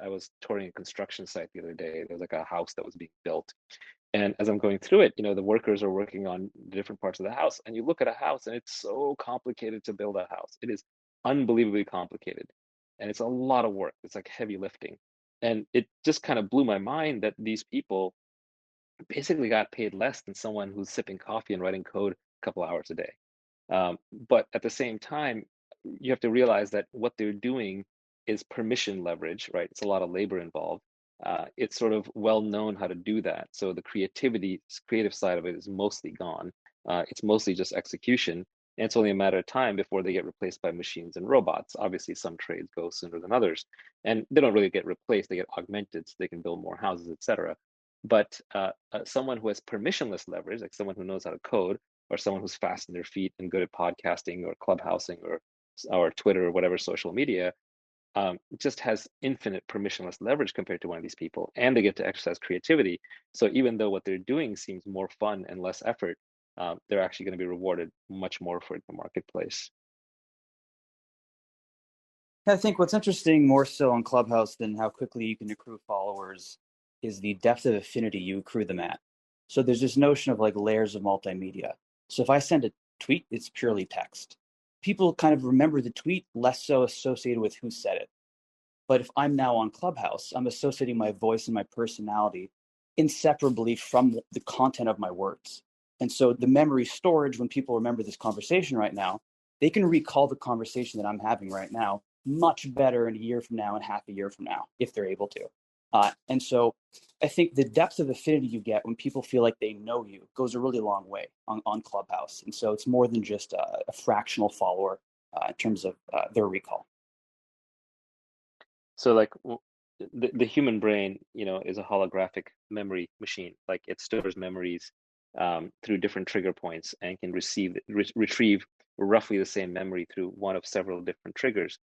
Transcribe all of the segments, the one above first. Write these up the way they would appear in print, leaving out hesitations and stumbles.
I was touring a construction site the other day. There was like a house that was being built. And as I'm going through it, the workers are working on different parts of the house. And you look at a house and it's so complicated to build a house. It is unbelievably complicated. And it's a lot of work. It's like heavy lifting. And it just kind of blew my mind that these people basically got paid less than someone who's sipping coffee and writing code a couple hours a day. But at the same time, you have to realize that what they're doing is permission leverage, right? It's a lot of labor involved. It's sort of well known how to do that. So the creative side of it is mostly gone. It's mostly just execution. And it's only a matter of time before they get replaced by machines and robots. Obviously, some trades go sooner than others. And they don't really get replaced, they get augmented so they can build more houses, etc. But someone who has permissionless leverage, like someone who knows how to code, or someone who's fast in their feet and good at podcasting or clubhousing or Twitter or whatever social media, just has infinite permissionless leverage compared to one of these people, and they get to exercise creativity. So even though what they're doing seems more fun and less effort, they're actually going to be rewarded much more for it in the marketplace. I think what's interesting more so on Clubhouse than how quickly you can accrue followers is the depth of affinity you accrue them at. So there's this notion of like layers of multimedia. So if I send a tweet, it's purely text. People kind of remember the tweet, less so associated with who said it. But if I'm now on Clubhouse, I'm associating my voice and my personality inseparably from the content of my words. And so the memory storage, when people remember this conversation right now, they can recall the conversation that I'm having right now much better in a year from now and half a year from now, if they're able to. And so I think the depth of affinity you get when people feel like they know you goes a really long way on Clubhouse. And so it's more than just a fractional follower in terms of their recall. So like the human brain, is a holographic memory machine. Like it stores memories through different trigger points and can retrieve roughly the same memory through one of several different triggers.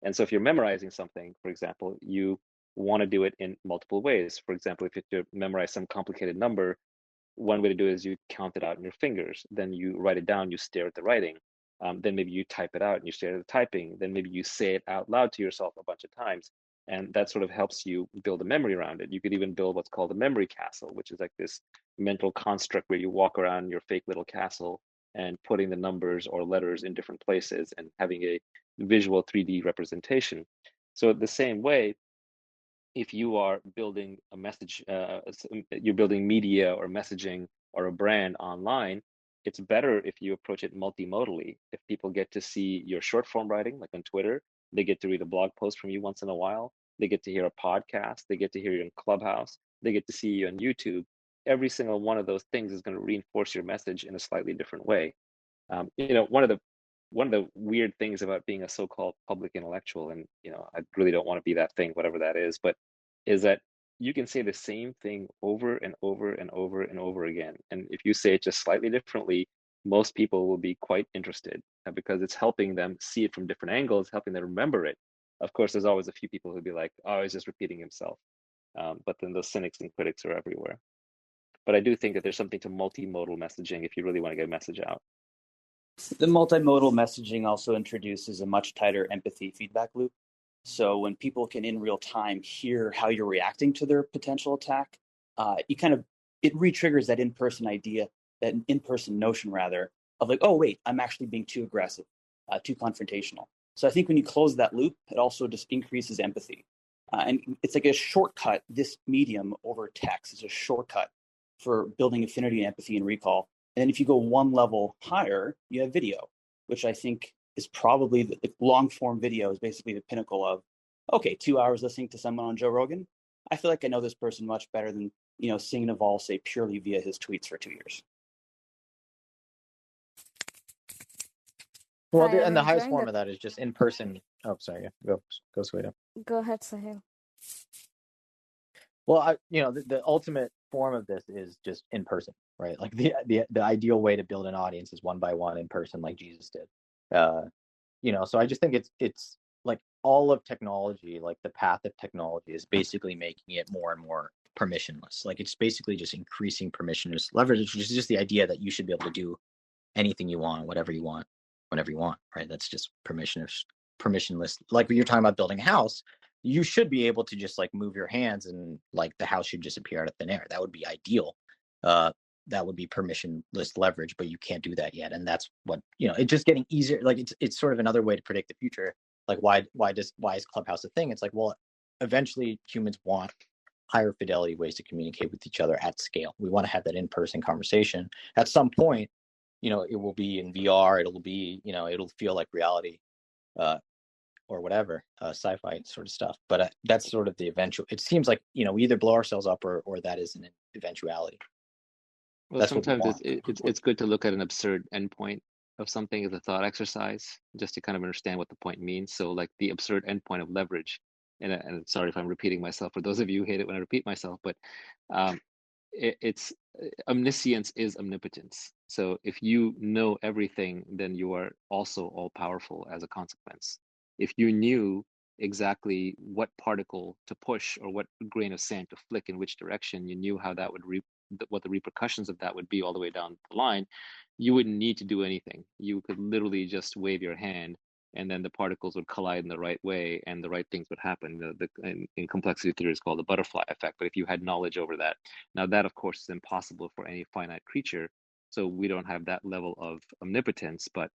And so if you're memorizing something, for example, you want to do it in multiple ways. For example, if you have to memorize some complicated number, one way to do it is you count it out in your fingers. Then you write it down, you stare at the writing. Then maybe you type it out and you stare at the typing. Then maybe you say it out loud to yourself a bunch of times. And that sort of helps you build a memory around it. You could even build what's called a memory castle, which is like this mental construct where you walk around your fake little castle and putting the numbers or letters in different places and having a visual 3D representation. So the same way, if you are building a message, you're building media or messaging or a brand online, it's better if you approach it multimodally. If people get to see your short form writing, like on Twitter, they get to read a blog post from you once in a while, they get to hear a podcast, they get to hear you in Clubhouse, they get to see you on YouTube. Every single one of those things is going to reinforce your message in a slightly different way. One of the weird things about being a so-called public intellectual, and I really don't want to be that thing, whatever that is, but is that you can say the same thing over and over and over and over again. And if you say it just slightly differently, most people will be quite interested because it's helping them see it from different angles, helping them remember it. Of course, there's always a few people who'll be like, oh, he's just repeating himself. But then those cynics and critics are everywhere. But I do think that there's something to multimodal messaging if you really want to get a message out. The multimodal messaging also introduces a much tighter empathy feedback loop. So when people can in real time hear how you're reacting to their potential attack, it re-triggers that in-person idea, that in-person notion rather, of like, oh wait, I'm actually being too aggressive, too confrontational. So I think when you close that loop, it also just increases empathy. And it's like a shortcut. This medium over text is a shortcut for building affinity and empathy and recall. And then if you go one level higher, you have video, which I think is probably the long form video is basically the pinnacle of, okay, 2 hours listening to someone on Joe Rogan. I feel like I know this person much better than, seeing Naval say purely via his tweets for 2 years. Well, and the highest form of that is just in person. Oh, sorry. Go, Sweden. Go ahead, Sahil. Well, the ultimate form of this is just in person, right? Like the ideal way to build an audience is one by one in person, like Jesus did. So I just think it's like all of technology, like the path of technology is basically making it more and more permissionless. Like it's basically just increasing permissionless leverage, which is just the idea that you should be able to do anything you want, whatever you want, whenever you want, right? That's just permissionless. Like when you're talking about building a house, you should be able to just like move your hands and like the house should just appear out of thin air. That would be ideal. That would be permissionless leverage, but you can't do that yet. And that's what, it's just getting easier. Like it's sort of another way to predict the future. Like why is Clubhouse a thing? It's like, well, eventually humans want higher fidelity ways to communicate with each other at scale. We want to have that in-person conversation. At some point, it will be in VR, it'll be, it'll feel like reality, or whatever, sci-fi sort of stuff. But that's sort of the eventual, it seems like, we either blow ourselves up or that is an eventuality. Well, That's sometimes what we want. it's good to look at an absurd endpoint of something as a thought exercise, just to kind of understand what the point means. So like the absurd endpoint of leverage, and sorry if I'm repeating myself, for those of you who hate it when I repeat myself, but it's omniscience is omnipotence. So if you know everything, then you are also all powerful as a consequence. If you knew exactly what particle to push or what grain of sand to flick in which direction, you knew how that would what the repercussions of that would be all the way down the line, you wouldn't need to do anything. You could literally just wave your hand, and then the particles would collide in the right way, and the right things would happen. In complexity theory, it's called the butterfly effect. But if you had knowledge over that, now that of course is impossible for any finite creature, so we don't have that level of omnipotence. But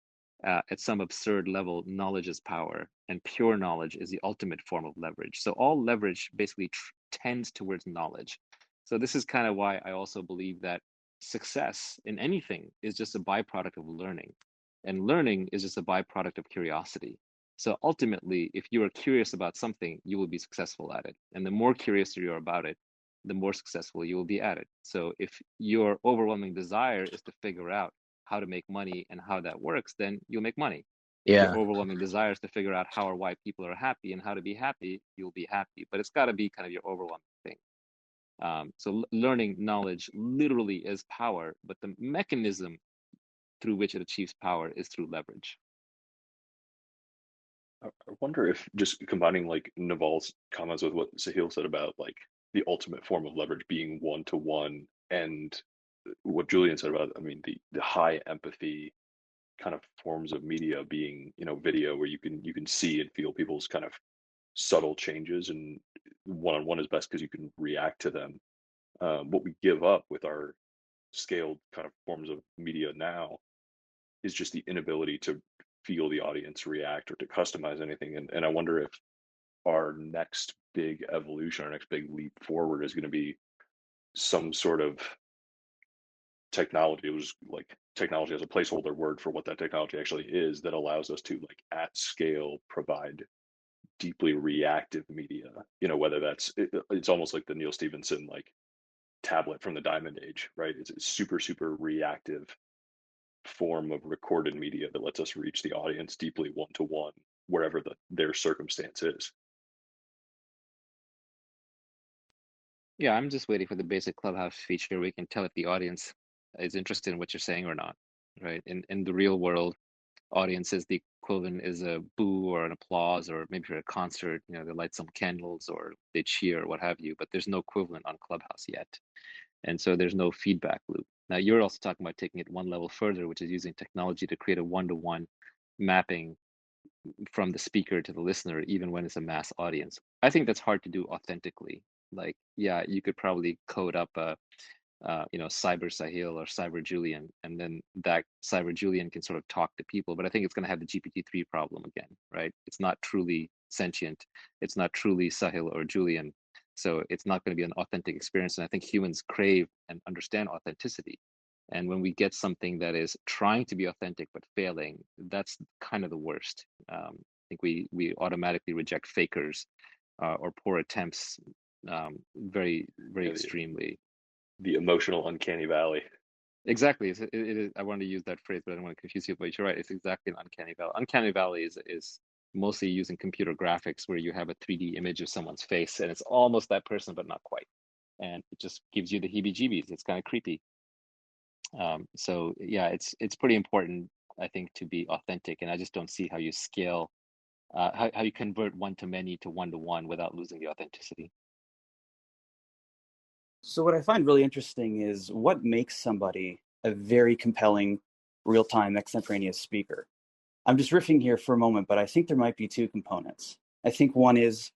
at some absurd level, knowledge is power, and pure knowledge is the ultimate form of leverage. So all leverage basically tends towards knowledge. So this is kind of why I also believe that success in anything is just a byproduct of learning, and learning is just a byproduct of curiosity. So ultimately, if you are curious about something, you will be successful at it. And the more curious you are about it, the more successful you will be at it. So if your overwhelming desire is to figure out how to make money and how that works, then you'll make money. If your overwhelming desire is to figure out how or why people are happy and how to be happy, you'll be happy. But it's got to be kind of your overwhelming thing. So learning knowledge literally is power, but the mechanism through which it achieves power is through leverage. I wonder if just combining like Naval's comments with what Sahil said about like the ultimate form of leverage being one-to-one, and what Julian said about, I mean, the high empathy kind of forms of media being, video where you can see and feel people's kind of subtle changes, and one-on-one is best because you can react to them. What we give up with our scaled kind of forms of media now is just the inability to feel the audience react or to customize anything. And I wonder if our next big evolution, our next big leap forward is going to be some sort of technology. It was like technology as a placeholder word for what that technology actually is, that allows us to like at scale provide deeply reactive media, whether it's almost like the Neil Stephenson like tablet from the Diamond Age, right? It's a super, super reactive form of recorded media that lets us reach the audience deeply one-to-one, wherever their circumstance is. Yeah, I'm just waiting for the basic Clubhouse feature where you can tell if the audience is interested in what you're saying or not, right? In the real world, audiences, the equivalent is a boo or an applause, or maybe for a concert, they light some candles or they cheer or what have you, but there's no equivalent on Clubhouse yet. And so there's no feedback loop. Now you're also talking about taking it one level further, which is using technology to create a one-to-one mapping from the speaker to the listener, even when it's a mass audience. I think that's hard to do authentically. Like, yeah, you could probably code up a Cyber Sahil or Cyber Julian, and then that Cyber Julian can sort of talk to people. But I think it's going to have the GPT-3 problem again, right? It's not truly sentient. It's not truly Sahil or Julian. So it's not going to be an authentic experience. And I think humans crave and understand authenticity. And when we get something that is trying to be authentic but failing, that's kind of the worst. I think we automatically reject fakers or poor attempts very, very extremely. The emotional uncanny valley. Exactly. It is, I wanted to use that phrase, but I don't want to confuse you. But you're right. It's exactly an uncanny valley. Uncanny valley is mostly using computer graphics, where you have a 3D image of someone's face, and it's almost that person, but not quite. And it just gives you the heebie-jeebies. It's kind of creepy. So yeah, it's pretty important, I think, to be authentic. And I just don't see how you scale, how you convert one-to-many to one-to-one without losing the authenticity. So what I find really interesting is what makes somebody a very compelling real-time extemporaneous speaker. I'm just riffing here for a moment, but I think there might be two components. I think one is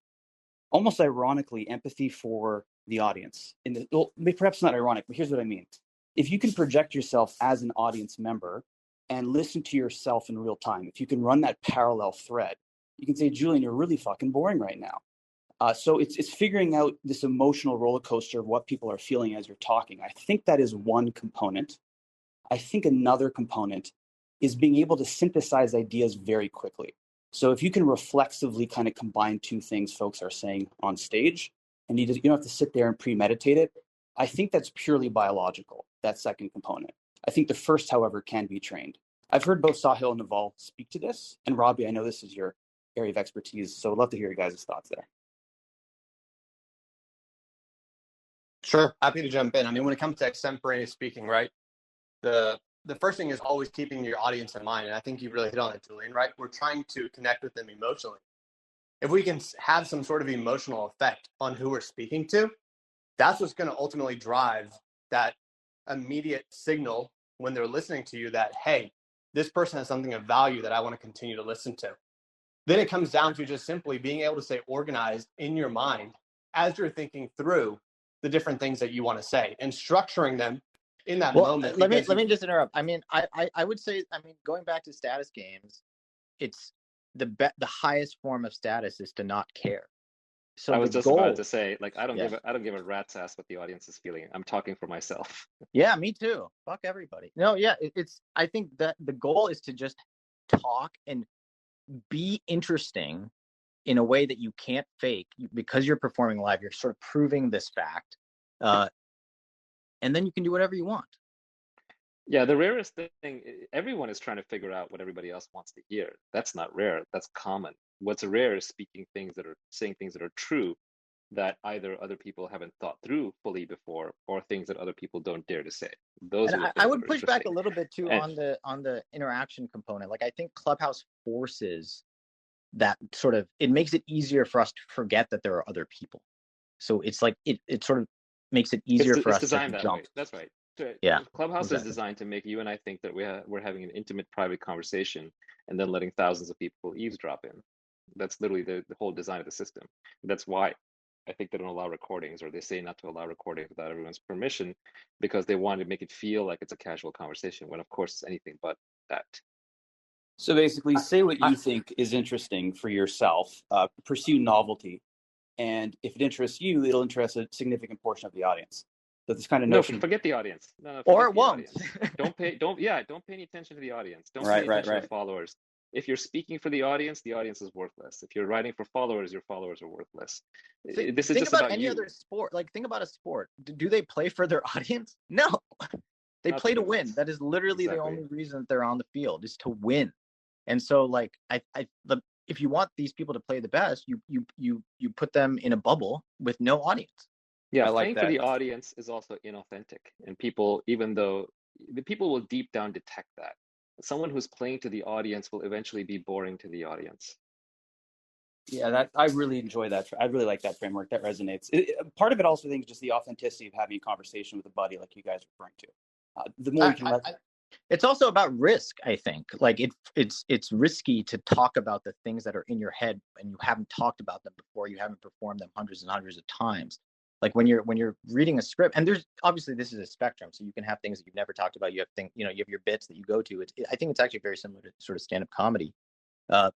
almost ironically, empathy for the audience. Well, perhaps not ironic, but here's what I mean. If you can project yourself as an audience member and listen to yourself in real time, if you can run that parallel thread, you can say, Julian, you're really fucking boring right now. So it's figuring out this emotional roller coaster of what people are feeling as you're talking. I think that is one component. I think another component is being able to synthesize ideas very quickly. So if you can reflexively kind of combine two things folks are saying on stage, and you don't have to sit there and premeditate it, I think that's purely biological, that second component. I think the first, however, can be trained. I've heard both Sahil and Naval speak to this, and Robbie, I know this is your area of expertise, so I'd love to hear your guys' thoughts there. Sure, happy to jump in. I mean, when it comes to extemporaneous speaking, right, the first thing is always keeping your audience in mind, and I think you really hit on it, Julian, right? We're trying to connect with them emotionally. If we can have some sort of emotional effect on who we're speaking to, that's what's going to ultimately drive that immediate signal when they're listening to you that, hey, this person has something of value that I want to continue to listen to. Then it comes down to just simply being able to stay organized in your mind as you're thinking through the different things that you want to say and structuring them in that moment. Let me just interrupt. I mean, I would say, I mean, going back to status games, it's the highest form of status is to not care. So I was just about to say, like, I don't give a rat's ass what the audience is feeling. I'm talking for myself. Yeah, me too. Fuck everybody. No, yeah, I think that the goal is to just talk and be interesting in a way that you can't fake because you're performing live. You're sort of proving this fact, and then you can do whatever you want. Yeah, the rarest thing, everyone is trying to figure out what everybody else wants to hear. That's not rare. That's common. What's rare is saying things that are true that either other people haven't thought through fully before, or things that other people don't dare to say. Those and are I would push back a little bit too on the interaction component. Like, I think Clubhouse forces that sort of, it makes it easier for us to forget that there are other people. So it's like it sort of makes it easier for us to jump. Way. That's right. Yeah, Clubhouse is designed to make you and I think that we're having an intimate, private conversation, and then letting thousands of people eavesdrop in. That's literally the whole design of the system. That's why I think they don't allow recordings, or they say not to allow recordings without everyone's permission, because they want to make it feel like it's a casual conversation, when of course it's anything but that. So basically, say what you think is interesting for yourself, pursue novelty, and if it interests you, it'll interest a significant portion of the audience. So this kind of notion. No, forget the audience. No, or it won't. Don't pay any attention to the audience. Don't pay attention to followers. If you're speaking for the audience is worthless. If you're writing for followers, your followers are worthless. This is just about any you. other sport. Like, think about a sport. Do they play for their audience? No, they play to win. That is literally the only reason that they're on the field, is to win. And so, like, if you want these people to play the best, you put them in a bubble with no audience. Yeah, playing for the audience is also inauthentic, and people, even though the people will deep down detect that, someone who's playing to the audience will eventually be boring to the audience. Yeah, I really enjoy that. I really like that framework. That resonates. Part of it also, I think, is just the authenticity of having a conversation with a buddy, like you guys are referring to. The more you can it's also about risk, I think. Like, it's risky to talk about the things that are in your head and you haven't talked about them before. You haven't performed them hundreds and hundreds of times. Like, when you're reading a script, and there's obviously, this is a spectrum, so you can have things that you've never talked about. You have you have your bits that you go to. I think it's actually very similar to sort of stand-up comedy. But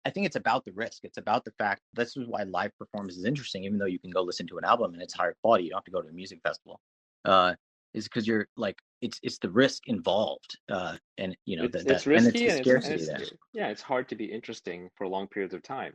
I think it's about the risk. It's about the fact this is why live performance is interesting, even though you can go listen to an album and it's higher quality. You don't have to go to a music festival. Is because you're like, it's the risk involved, and it's risky, and it's the scarcity there. Yeah, it's hard to be interesting for long periods of time.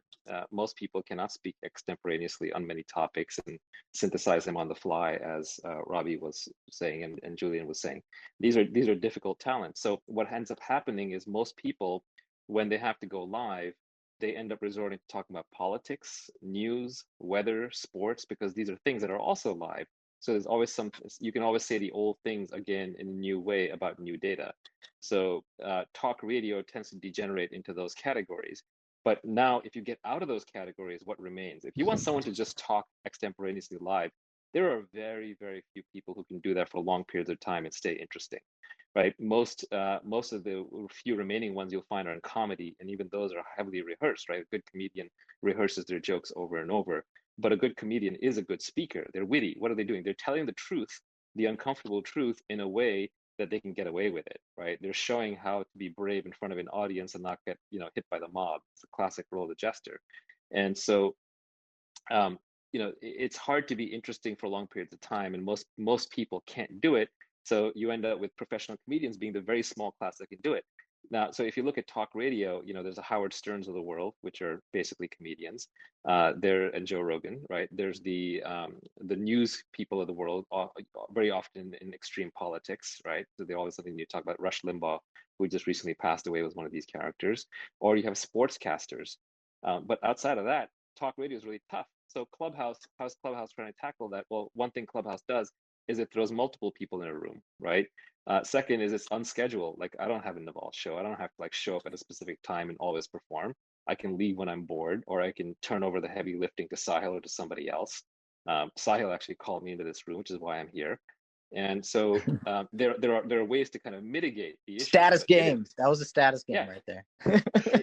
Most people cannot speak extemporaneously on many topics and synthesize them on the fly, as Robbie was saying and Julian was saying. These are difficult talents. So what ends up happening is most people, when they have to go live, they end up resorting to talking about politics, news, weather, sports, because these are things that are also live. So there's always you can always say the old things again in a new way about new data. So talk radio tends to degenerate into those categories. But now, if you get out of those categories, what remains? If you want someone to just talk extemporaneously live, there are very, very few people who can do that for long periods of time and stay interesting, right? Most of the few remaining ones you'll find are in comedy, and even those are heavily rehearsed, right? A good comedian rehearses their jokes over and over. but a good comedian is a good speaker. They're witty. What are they doing? They're telling the truth, the uncomfortable truth, in a way that they can get away with it, right? They're showing how to be brave in front of an audience and not get, hit by the mob. It's a classic role of the jester. And so, it's hard to be interesting for long periods of time, and most people can't do it. So you end up with professional comedians being the very small class that can do it. Now, so if you look at talk radio, there's a Howard Sterns of the world, which are basically comedians. And Joe Rogan, right? There's the news people of the world, very often in extreme politics, right? So they always something new to talk about. Rush Limbaugh, who just recently passed away, was one of these characters. Or you have sportscasters. But outside of that, talk radio is really tough. So how's Clubhouse trying to tackle that? Well, one thing Clubhouse does is it throws multiple people in a room, right? Second is it's unscheduled. Like, I don't have a Naval show. I don't have to show up at a specific time and always perform. I can leave when I'm bored, or I can turn over the heavy lifting to Sahil or to somebody else. Sahil actually called me into this room, which is why I'm here. And so there are ways to kind of mitigate the issue. Status game. That was a status game right there.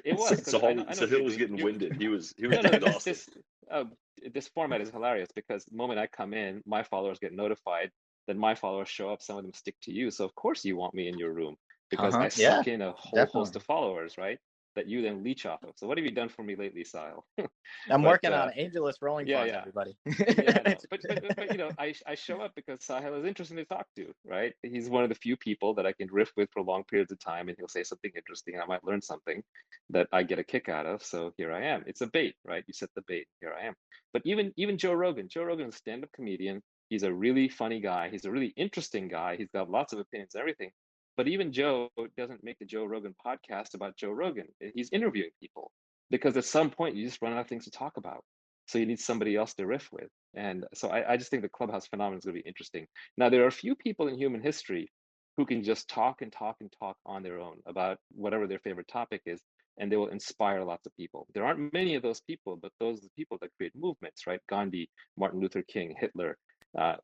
It was. Sahil was getting winded. He was exhausted. This format is hilarious because the moment I come in, my followers get notified. Then my followers show up. Some of them stick to you. So of course you want me in your room because I suck in a whole host of followers, right? That you then leech off of. So what have you done for me lately, Sahil? I'm working on AngelList rolling funds, everybody. But I show up because Sahil is interesting to talk to, right? He's one of the few people that I can riff with for long periods of time, and he'll say something interesting, and I might learn something that I get a kick out of. So here I am. It's a bait, right? You set the bait. Here I am. But even Joe Rogan is a stand-up comedian. He's a really funny guy. He's a really interesting guy. He's got lots of opinions and everything. But even Joe doesn't make the Joe Rogan podcast about Joe Rogan. He's interviewing people because at some point you just run out of things to talk about. So you need somebody else to riff with. And so I just think the Clubhouse phenomenon is going to be interesting. Now, there are a few people in human history who can just talk and talk and talk on their own about whatever their favorite topic is, and they will inspire lots of people. There aren't many of those people, but those are the people that create movements, right? Gandhi, Martin Luther King, Hitler.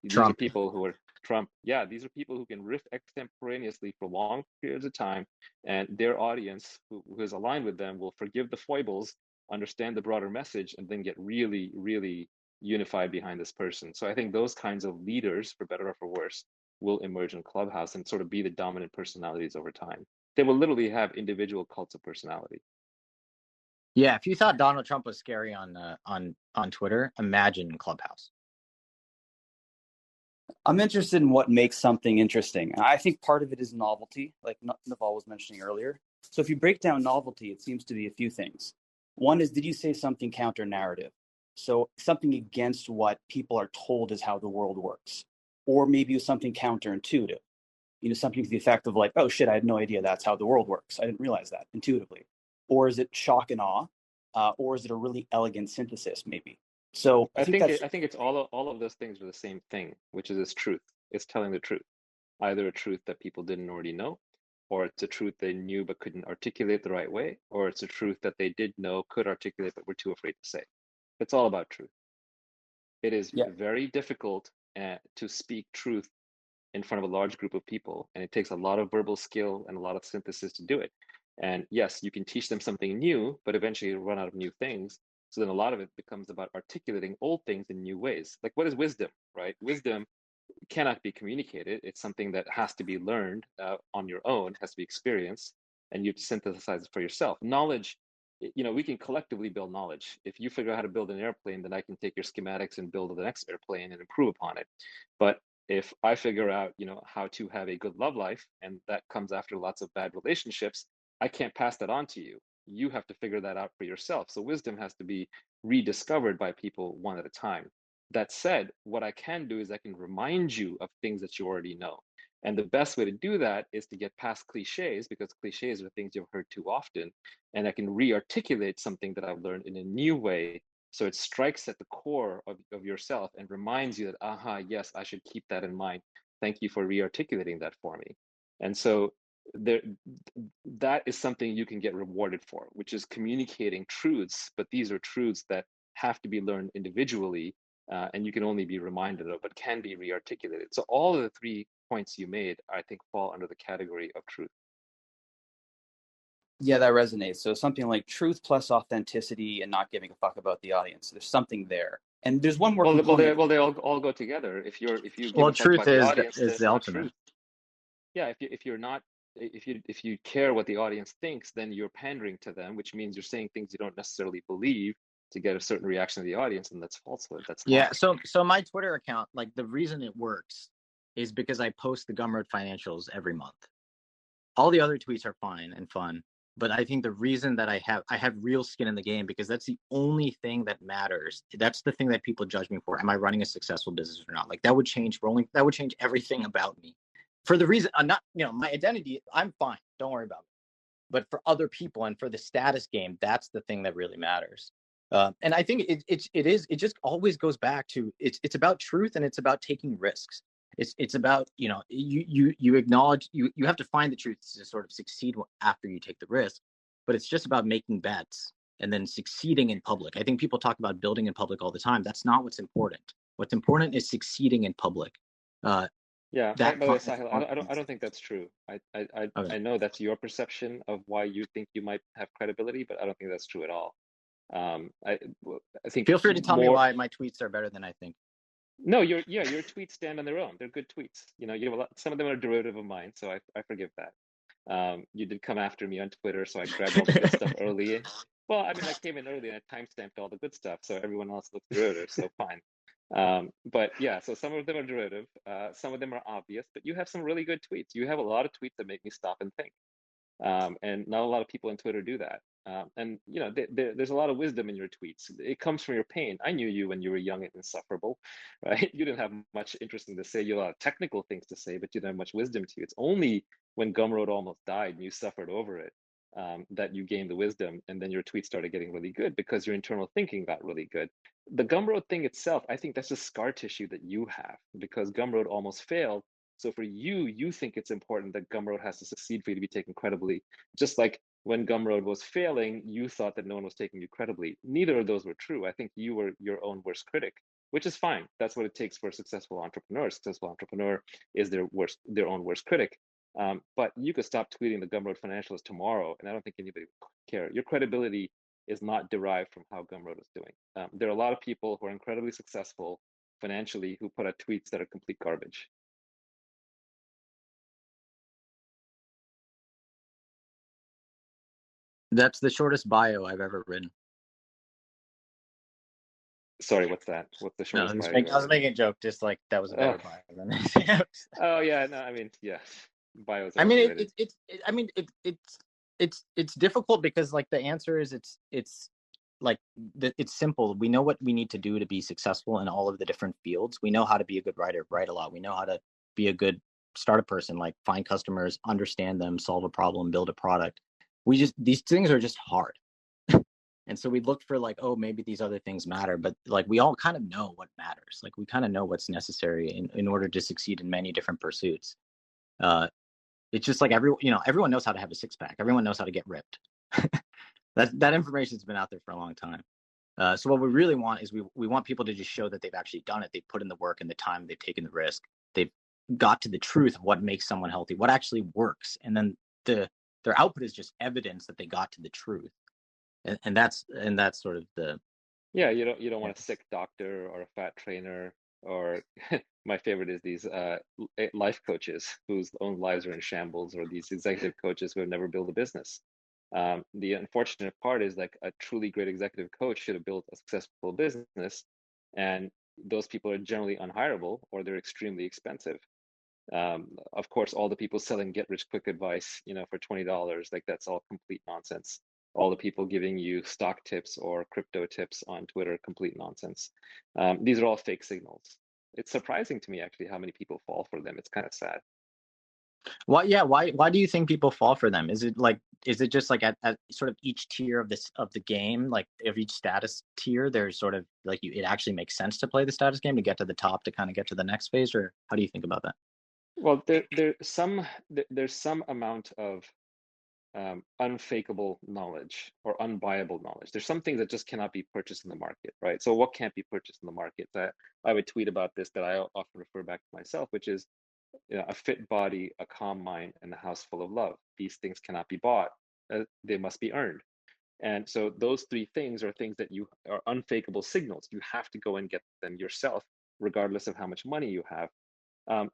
These are people who are Trump. Yeah, these are people who can riff extemporaneously for long periods of time, and their audience, who is aligned with them, will forgive the foibles, understand the broader message, and then get really, really unified behind this person. So I think those kinds of leaders, for better or for worse, will emerge in Clubhouse and sort of be the dominant personalities over time. They will literally have individual cults of personality. Yeah, if you thought Donald Trump was scary on Twitter, imagine Clubhouse. I'm interested in what makes something interesting. I think part of it is novelty, like Naval was mentioning earlier. So if you break down novelty, it seems to be a few things. One is, did you say something counter-narrative? So something against what people are told is how the world works. Or maybe it was something counterintuitive. Something to the effect of like, oh shit, I had no idea that's how the world works. I didn't realize that intuitively. Or is it shock and awe? Or is it a really elegant synthesis, maybe? So I think it's all of those things are the same thing, which is truth. It's telling the truth, either a truth that people didn't already know, or it's a truth they knew but couldn't articulate the right way, or it's a truth that they did know, could articulate, but were too afraid to say. It's all about truth. It is very difficult to speak truth in front of a large group of people, and it takes a lot of verbal skill and a lot of synthesis to do it. And yes, you can teach them something new, but eventually you'll run out of new things. So then a lot of it becomes about articulating old things in new ways. Like, what is wisdom, right? Wisdom cannot be communicated. It's something that has to be learned on your own, has to be experienced, and you have to synthesize it for yourself. Knowledge, we can collectively build knowledge. If you figure out how to build an airplane, then I can take your schematics and build the next airplane and improve upon it. But if I figure out, how to have a good love life, and that comes after lots of bad relationships, I can't pass that on to you. You have to figure that out for yourself. So wisdom has to be rediscovered by people one at a time. That said, what I can do is I can remind you of things that you already know. And the best way to do that is to get past cliches, because cliches are things you've heard too often. And I can re-articulate something that I've learned in a new way. So it strikes at the core of yourself and reminds you that, yes, I should keep that in mind. Thank you for re-articulating that for me. And so that is something you can get rewarded for, which is communicating truths, but these are truths that have to be learned individually, and you can only be reminded of, but can be re-articulated. So all of the 3 points you made, I think, fall under the category of truth. Yeah, that resonates. So something like truth plus authenticity and not giving a fuck about the audience. There's something there. And there's one more Well, component. they all go together. If you give Well, a fuck truth about the is audience, is there's the no ultimate. truth. Yeah, if you care what the audience thinks, then you're pandering to them, which means you're saying things you don't necessarily believe to get a certain reaction of the audience, and that's falsehood. That's Yeah. lying. So my Twitter account, like the reason it works is because I post the Gumroad financials every month. All the other tweets are fine and fun, but I think the reason that I have real skin in the game because that's the only thing that matters. That's the thing that people judge me for. Am I running a successful business or not? Like that would change everything about me. For the reason I'm not, my identity, I'm fine. Don't worry about it. But for other people and for the status game, that's the thing that really matters. And I think it just always goes back to it's about truth and it's about taking risks. It's about you acknowledge you have to find the truth to sort of succeed after you take the risk, but it's just about making bets and then succeeding in public. I think people talk about building in public all the time. That's not what's important. What's important is succeeding in public. Yeah, by the way, Sahil, I don't think that's true. Okay. I know that's your perception of why you think you might have credibility, but I don't think that's true at all. I think Feel free to tell me why my tweets are better than I think. No, your tweets stand on their own. They're good tweets. You have a lot, some of them are derivative of mine, so I forgive that. You did come after me on Twitter, so I grabbed all the good stuff early. Well, I mean, I came in early and I timestamped all the good stuff, so everyone else looks derivative, so fine. But yeah, so some of them are derivative, some of them are obvious, but you have some really good tweets. You have a lot of tweets that make me stop and think. And not a lot of people on Twitter do that. And there's a lot of wisdom in your tweets. It comes from your pain. I knew you when you were young and insufferable, right? You didn't have much interesting to say. You had a lot of technical things to say, but you didn't have much wisdom to you. It's only when Gumroad almost died and you suffered over it that you gained the wisdom, and then your tweets started getting really good because your internal thinking got really good. The Gumroad thing itself, I think that's a scar tissue that you have because Gumroad almost failed. So for you think it's important that Gumroad has to succeed for you to be taken credibly. Just like when Gumroad was failing, you thought that no one was taking you credibly. Neither of those were true. I think you were your own worst critic, which is fine. That's what it takes for a successful entrepreneur. A successful entrepreneur is their own worst critic. But you could stop tweeting the Gumroad financials tomorrow, and I don't think anybody would care. Your credibility is not derived from how Gumroad is doing. There are a lot of people who are incredibly successful financially who put out tweets that are complete garbage. That's the shortest bio I've ever written. Sorry, what's that? What's the shortest bio? I was making a joke, just like that was a better bio than anything else. Oh yeah, no, I mean, yeah, bios. I mean, it's difficult because like the answer is it's like it's simple. We know what we need to do to be successful in all of the different fields. We know how to be a good writer, write a lot. We know how to be a good startup person, like find customers, understand them, solve a problem, build a product. These things are just hard. And so we look for like, oh, maybe these other things matter, but like we all kind of know what matters. Like we kind of know what's necessary in order to succeed in many different pursuits. It's just like everyone knows how to have a six pack. Everyone knows how to get ripped. that information's been out there for a long time. So what we really want is we want people to just show that they've actually done it. They've put in the work and the time. They've taken the risk. They've got to the truth of what makes someone healthy, what actually works, and then their output is just evidence that they got to the truth. And that's sort of the you don't want a sick doctor or a fat trainer or my favorite is these life coaches whose own lives are in shambles, or these executive coaches who have never built a business. The unfortunate part is like a truly great executive coach should have built a successful business, and those people are generally unhireable or they're extremely expensive. Of course, all the people selling get rich quick advice, for $20, like that's all complete nonsense. All the people giving you stock tips or crypto tips on Twitter, complete nonsense. These are all fake signals. It's surprising to me actually how many people fall for them. It's kind of sad. Why do you think people fall for them? Is it just like at sort of each tier of the game, like of each status tier, there's sort of like it actually makes sense to play the status game to get to the top to kind of get to the next phase, or how do you think about that? Well, there's some amount of unfakable knowledge or unbuyable knowledge. There's some things that just cannot be purchased in the market, right? So what can't be purchased in the market? I would tweet about this that I often refer back to myself, which is a fit body, a calm mind, and a house full of love. These things cannot be bought. They must be earned. And so those three things are things that you are unfakeable signals. You have to go and get them yourself, regardless of how much money you have.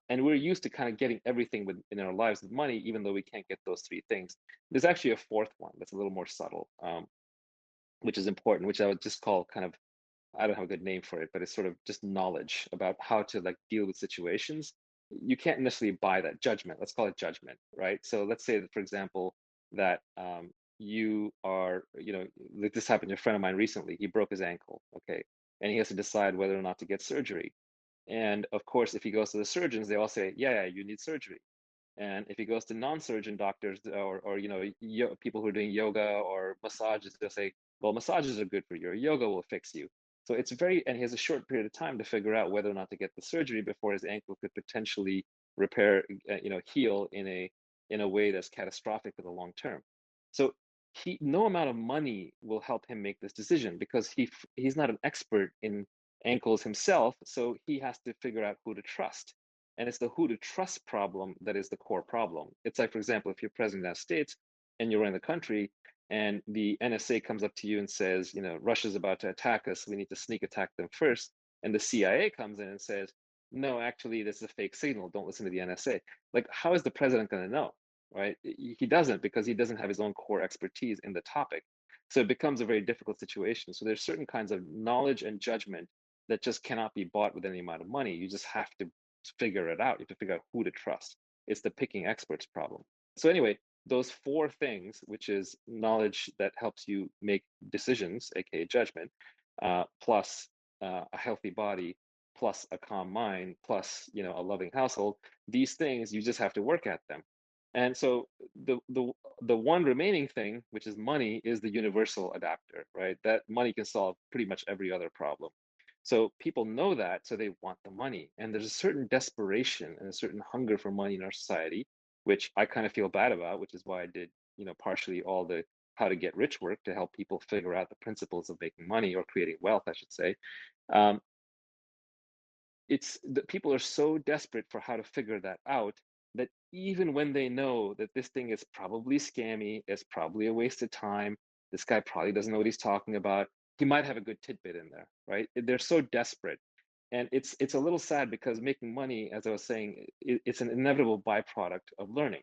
And we're used to kind of getting everything in our lives with money, even though we can't get those three things. There's actually a fourth one that's a little more subtle, which is important, which I would just call kind of, I don't have a good name for it, but it's sort of just knowledge about how to like deal with situations. You can't necessarily buy that judgment. Let's call it judgment, right? So let's say that, for example, that you are, like this happened to a friend of mine recently. He broke his ankle, okay, and he has to decide whether or not to get surgery. And of course, if he goes to the surgeons, they all say, yeah, you need surgery. And if he goes to non-surgeon doctors or people who are doing yoga or massages, they'll say, well, massages are good for you, or yoga will fix you. So and he has a short period of time to figure out whether or not to get the surgery before his ankle could potentially repair, heal in a way that's catastrophic for the long term. So no amount of money will help him make this decision because he's not an expert in ankles himself. So he has to figure out who to trust. And it's the who to trust problem that is the core problem. It's like, for example, if you're president of the United States and you're in the country and the NSA comes up to you and says, Russia's about to attack us, we need to sneak attack them first. And the CIA comes in and says, no, actually, this is a fake signal. Don't listen to the NSA. Like, how is the president going to know, right? He doesn't, because he doesn't have his own core expertise in the topic. So it becomes a very difficult situation. So there's certain kinds of knowledge and judgment that just cannot be bought with any amount of money. You just have to figure it out. You have to figure out who to trust. It's the picking experts problem. So anyway, those four things, which is knowledge that helps you make decisions, aka judgment, plus a healthy body, plus a calm mind, plus a loving household. These things you just have to work at them. And so the one remaining thing, which is money, is the universal adapter, right? That money can solve pretty much every other problem. So people know that, so they want the money. And there's a certain desperation and a certain hunger for money in our society, which I kind of feel bad about, which is why I did, partially all the how to get rich work to help people figure out the principles of making money or creating wealth, I should say. It's that people are so desperate for how to figure that out that even when they know that this thing is probably scammy, it's probably a waste of time, this guy probably doesn't know what he's talking about, he might have a good tidbit in there, right? They're so desperate. And it's a little sad because making money, as I was saying, it's an inevitable byproduct of learning.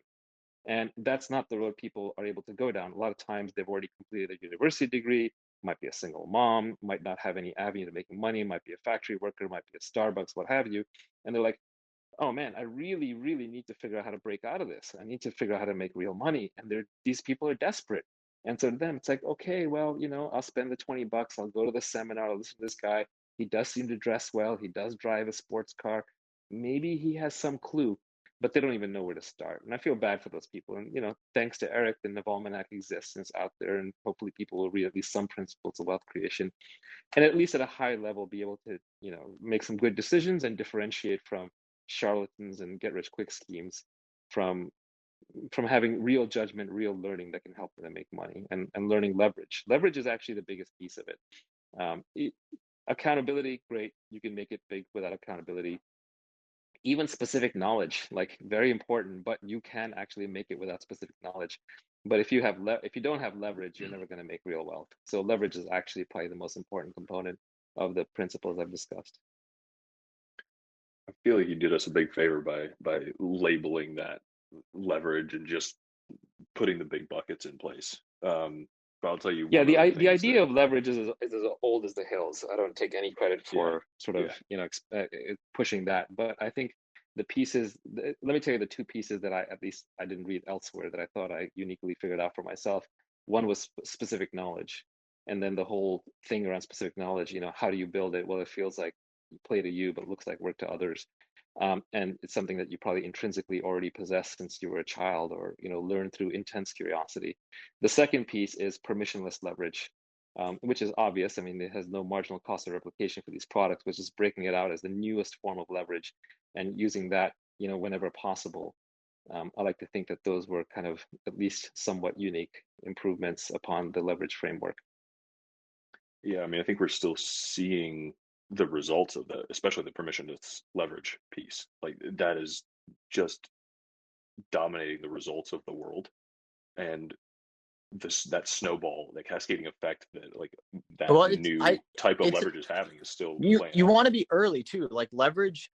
And that's not the road people are able to go down. A lot of times they've already completed a university degree, might be a single mom, might not have any avenue to making money, might be a factory worker, might be at Starbucks, what have you. And they're like, oh man, I really, really need to figure out how to break out of this. I need to figure out how to make real money. And these people are desperate. And so to them, it's like, okay, well, I'll spend the $20. I'll go to the seminar, I'll listen to this guy. He does seem to dress well. He does drive a sports car. Maybe he has some clue, but they don't even know where to start. And I feel bad for those people. And, thanks to Eric, the Naval Almanac exists and it's out there. And hopefully people will read at least some principles of wealth creation. And at least at a high level, be able to, make some good decisions and differentiate from charlatans and get rich quick schemes from having real judgment, real learning that can help them make money and learning leverage. Leverage is actually the biggest piece of it. Accountability, great. You can make it big without accountability. Even specific knowledge, like very important, but you can actually make it without specific knowledge. But if you don't have leverage, you're never going to make real wealth. So leverage is actually probably the most important component of the principles I've discussed. I feel like you did us a big favor by labeling that leverage and just putting the big buckets in place. But I'll tell you, Yeah, one of the idea that, of leverage is as old as the hills. I don't take any credit for sort of pushing that, but I think the pieces. Let me tell you the two pieces that I didn't read elsewhere that I thought I uniquely figured out for myself. One was specific knowledge, and then the whole thing around specific knowledge. How do you build it? Well, it feels like play to you, but looks like work to others. And it's something that you probably intrinsically already possess since you were a child, or learned through intense curiosity. The second piece is permissionless leverage, which is obvious. I mean, it has no marginal cost of replication for these products, which is breaking it out as the newest form of leverage and using that whenever possible. I like to think that those were kind of at least somewhat unique improvements upon the leverage framework. Yeah, I mean, I think we're still seeing the results of that, especially the permissionless leverage piece. Like that is just dominating the results of the world. And that snowball, that cascading effect that like that Well, new type of it's leverage is having is still you playing you out. want to be early too. Like leverage,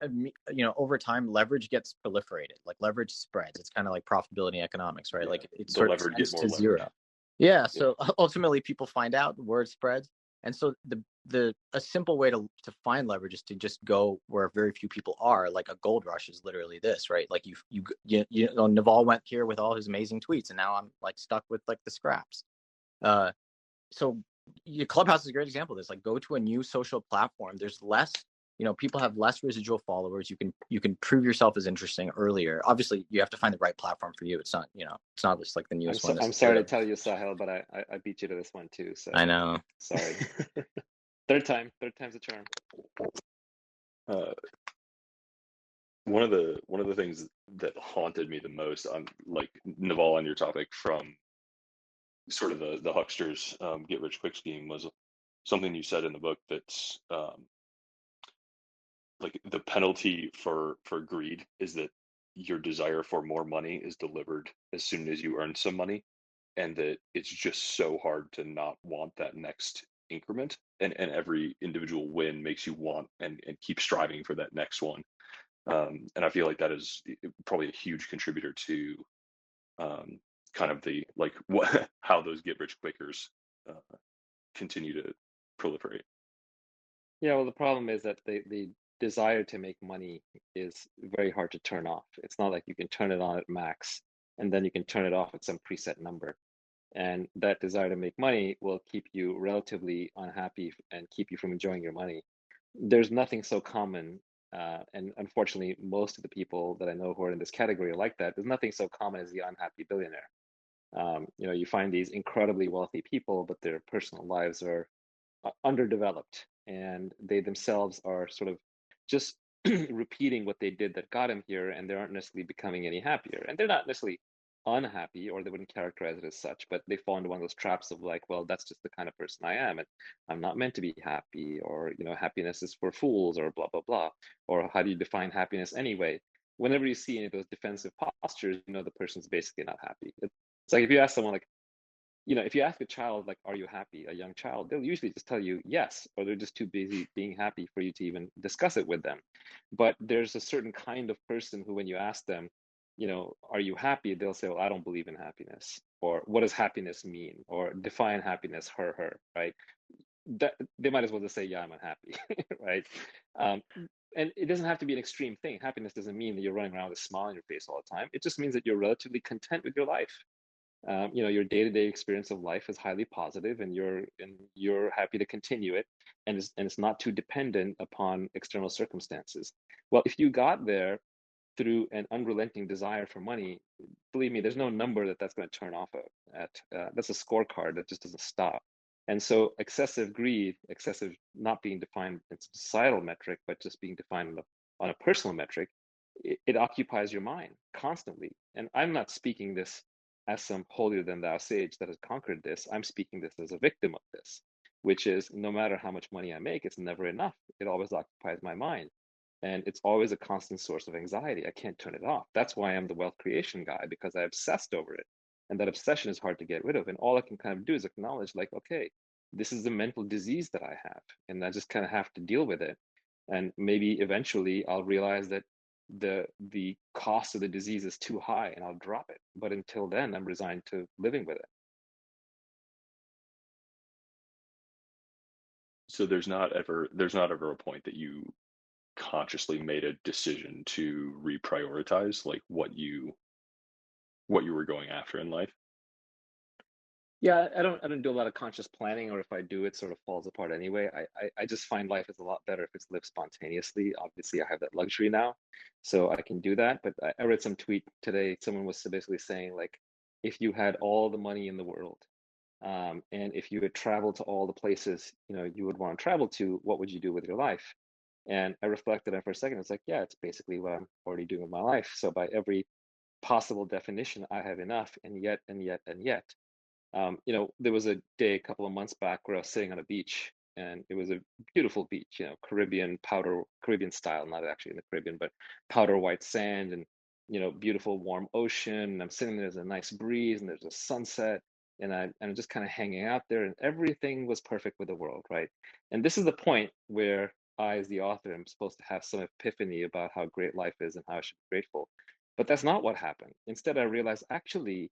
over time, leverage gets proliferated. Like leverage spreads. It's kind of like profitability economics, right? Yeah. Like it The sort of levered tends get more to leverage. zero. Yeah. So ultimately, people find out, the word spreads, and so a simple way to find leverage is to just go where very few people are. Like a gold rush is literally this, right? Like Naval went here with all his amazing tweets, and now I'm like stuck with like the scraps. So your Clubhouse is a great example of this. Like, go to a new social platform. There's less, people have less residual followers. You can prove yourself as interesting earlier. Obviously, you have to find the right platform for you. It's not, it's not just like the newest one. I'm sorry to tell you, Sahil, but I beat you to this one too. So I know. sorry. Third time's a charm. One of the things that haunted me the most on like Naval on your topic from sort of the hucksters get rich quick scheme was something you said in the book that's like the penalty for greed is that your desire for more money is delivered as soon as you earn some money, and that it's just so hard to not want that next increment, and every individual win makes you want and keep striving for that next one. And I feel like that is probably a huge contributor to kind of the like how those get rich quickers continue to proliferate. Yeah, well, the problem is that the desire to make money is very hard to turn off. It's not like you can turn it on at max and then you can turn it off at some preset number. And that desire to make money will keep you relatively unhappy and keep you from enjoying your money. There's nothing so common, and unfortunately, most of the people that I know who are in this category are like that. There's nothing so common as the unhappy billionaire. You find these incredibly wealthy people, but their personal lives are underdeveloped, and they themselves are sort of just repeating what they did that got them here, and they aren't necessarily becoming any happier. And they're not necessarily unhappy, or they wouldn't characterize it as such, but they fall into one of those traps of like, well, that's just the kind of person I am, and I'm not meant to be happy, or happiness is for fools, or blah blah blah, or how do you define happiness anyway? Whenever you see any of those defensive postures, the person's basically not happy. It's like if you ask someone like, if you ask a child, like, are you happy, a young child, they'll usually just tell you yes, or they're just too busy being happy for you to even discuss it with them. But there's a certain kind of person who, when you ask them, are you happy? They'll say, well, I don't believe in happiness. Or what does happiness mean? Or define happiness, her, right? That they might as well just say, yeah, I'm unhappy, right? And it doesn't have to be an extreme thing. Happiness doesn't mean that you're running around with a smile on your face all the time. It just means that you're relatively content with your life. Your day-to-day experience of life is highly positive, and you're happy to continue it, and it's not too dependent upon external circumstances. Well, if you got there through an unrelenting desire for money, believe me, there's no number that's going to turn off at. That's a scorecard that just doesn't stop. And so excessive greed, excessive not being defined in societal metric, but just being defined on a personal metric, it occupies your mind constantly. And I'm not speaking this as some holier than thou sage that has conquered this. I'm speaking this as a victim of this, which is no matter how much money I make, it's never enough. It always occupies my mind. And it's always a constant source of anxiety. I can't turn it off. That's why I'm the wealth creation guy, because I obsessed over it. And that obsession is hard to get rid of. And all I can kind of do is acknowledge, like, okay, this is the mental disease that I have. And I just kind of have to deal with it. And maybe eventually I'll realize that the cost of the disease is too high and I'll drop it. But until then, I'm resigned to living with it. So there's not ever a point that you consciously made a decision to reprioritize like what you were going after in life. Yeah, I don't do a lot of conscious planning, or if I do, it sort of falls apart anyway. I just find life is a lot better if it's lived spontaneously. Obviously, I have that luxury now, so I can do that. But I read some tweet today. Someone was basically saying, like, if you had all the money in the world, and if you had traveled to all the places you would want to travel to, what would you do with your life? And I reflected on it for a second. It's like, yeah, it's basically what I'm already doing with my life. So by every possible definition, I have enough, and yet, and yet, and yet. There was a day a couple of months back where I was sitting on a beach, and it was a beautiful beach, Caribbean style, not actually in the Caribbean, but powder white sand, and beautiful warm ocean. And I'm sitting there, there's a nice breeze, and there's a sunset, and I'm just kind of hanging out there, and everything was perfect with the world, right? And this is the point where I, as the author, am supposed to have some epiphany about how great life is and how I should be grateful. But that's not what happened. Instead, I realized actually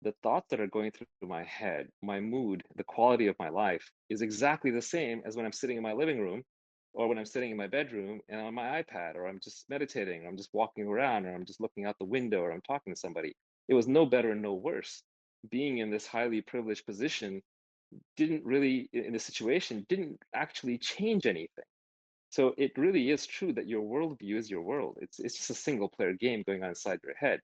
the thoughts that are going through my head, my mood, the quality of my life is exactly the same as when I'm sitting in my living room or when I'm sitting in my bedroom and on my iPad, or I'm just meditating, or I'm just walking around, or I'm just looking out the window, or I'm talking to somebody. It was no better and no worse. Being in this highly privileged position didn't really, in the situation, didn't actually change anything. So it really is true that your worldview is your world. It's just a single player game going on inside your head.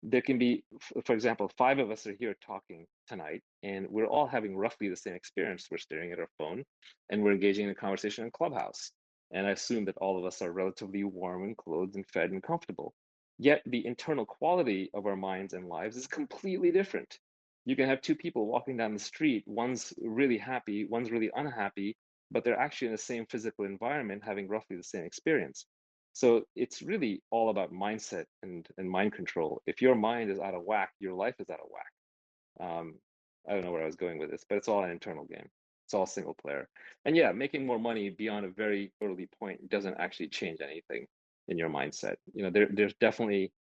There can be, for example, 5 of us are here talking tonight, and we're all having roughly the same experience. We're staring at our phone, and we're engaging in a conversation in Clubhouse. And I assume that all of us are relatively warm and clothed and fed and comfortable. Yet the internal quality of our minds and lives is completely different. You can have 2 people walking down the street. One's really happy, one's really unhappy, but they're actually in the same physical environment having roughly the same experience. So it's really all about mindset and mind control. If your mind is out of whack, your life is out of whack. I don't know where I was going with this, but it's all an internal game. It's all single player. And yeah, making more money beyond a very early point doesn't actually change anything in your mindset. You know, there's definitely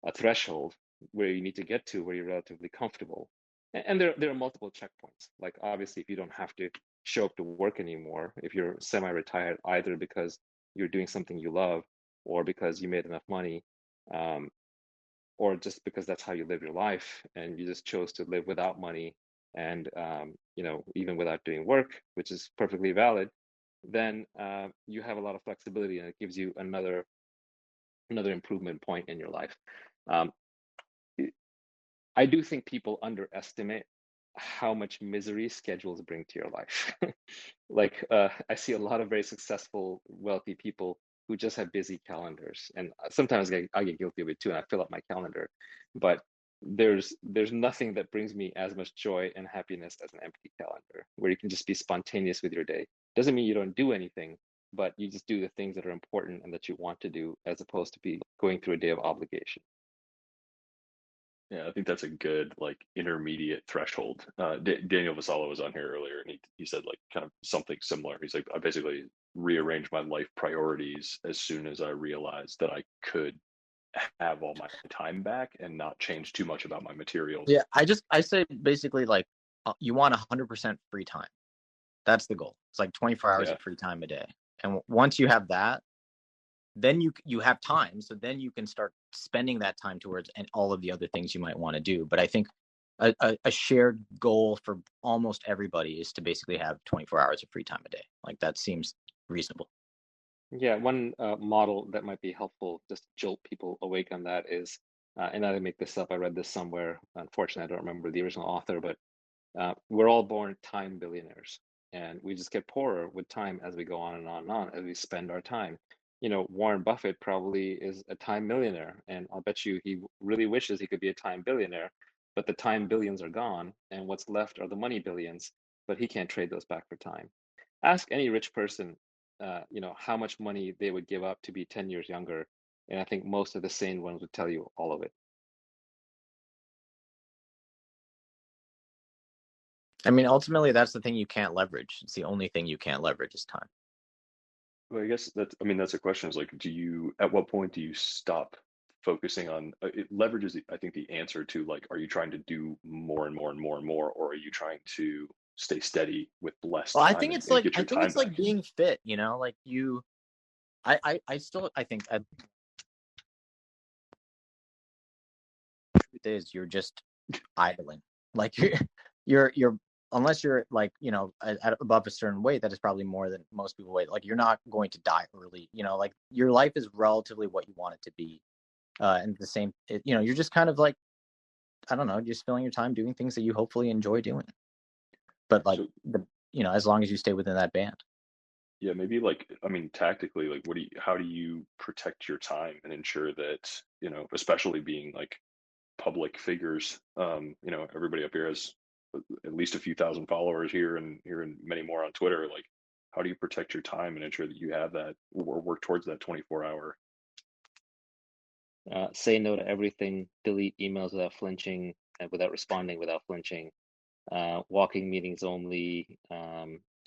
a threshold where you need to get to where you're relatively comfortable. And there are multiple checkpoints. Like obviously, if you don't have to show up to work anymore, if you're semi-retired, either because you're doing something you love or because you made enough money, or just because that's how you live your life and you just chose to live without money and you know, even without doing work, which is perfectly valid, then you have a lot of flexibility, and it gives you another improvement point in your life. Um, I do think people underestimate how much misery schedules bring to your life. Like I see a lot of very successful, wealthy people who just have busy calendars, and sometimes I get guilty of it too, and I fill up my calendar. But there's nothing that brings me as much joy and happiness as an empty calendar, where you can just be spontaneous with your day. Doesn't mean you don't do anything, but you just do the things that are important and that you want to do, as opposed to be going through a day of obligation. Yeah, I think that's a good like intermediate threshold. Daniel Vassallo was on here earlier, and he said like kind of something similar. He's like, I basically rearranged my life priorities as soon as I realized that I could have all my time back and not change too much about my materials. Yeah, I say basically like you want 100% free time. That's the goal. It's like 24 hours of free time a day. And once you have that, then you have time. So then you can start spending that time towards and all of the other things you might want to do. But I think a shared goal for almost everybody is to basically have 24 hours of free time a day. Like that seems reasonable. Yeah, one model that might be helpful, just to jolt people awake on that, is, and I didn't make this up, I read this somewhere. Unfortunately, I don't remember the original author, but we're all born time billionaires, and we just get poorer with time as we go on and on and on as we spend our time. You know, Warren Buffett probably is a time millionaire, and I'll bet you he really wishes he could be a time billionaire, but the time billions are gone, and what's left are the money billions, but he can't trade those back for time. Ask any rich person, you know, how much money they would give up to be 10 years younger, and I think most of the sane ones would tell you all of it. I mean, ultimately, that's the thing you can't leverage. It's the only thing you can't leverage is time. Well, I guess that's a question is like, at what point do you stop focusing on leverage is, I think, the answer to like, are you trying to do more and more and more and more, or are you trying to stay steady with less Well, time I think and, it's and like get your time back? being fit, you know, like I think the truth is you're just idling. Like you're unless you're like, you know, at above a certain weight, that is probably more than most people weigh. Like you're not going to die early, you know, like your life is relatively what you want it to be. And the same, you know, you're just kind of like, I don't know, just filling your time doing things that you hopefully enjoy doing. But like you know, as long as you stay within that band. Yeah, maybe like, I mean, tactically, like, how do you protect your time and ensure that, you know, especially being like public figures, you know, everybody up here has at least a few thousand followers here and many more on Twitter. Like, how do you protect your time and ensure that you have that or work towards that 24-hour? Say no to everything, delete emails without flinching, and without responding, without flinching. walking meetings only,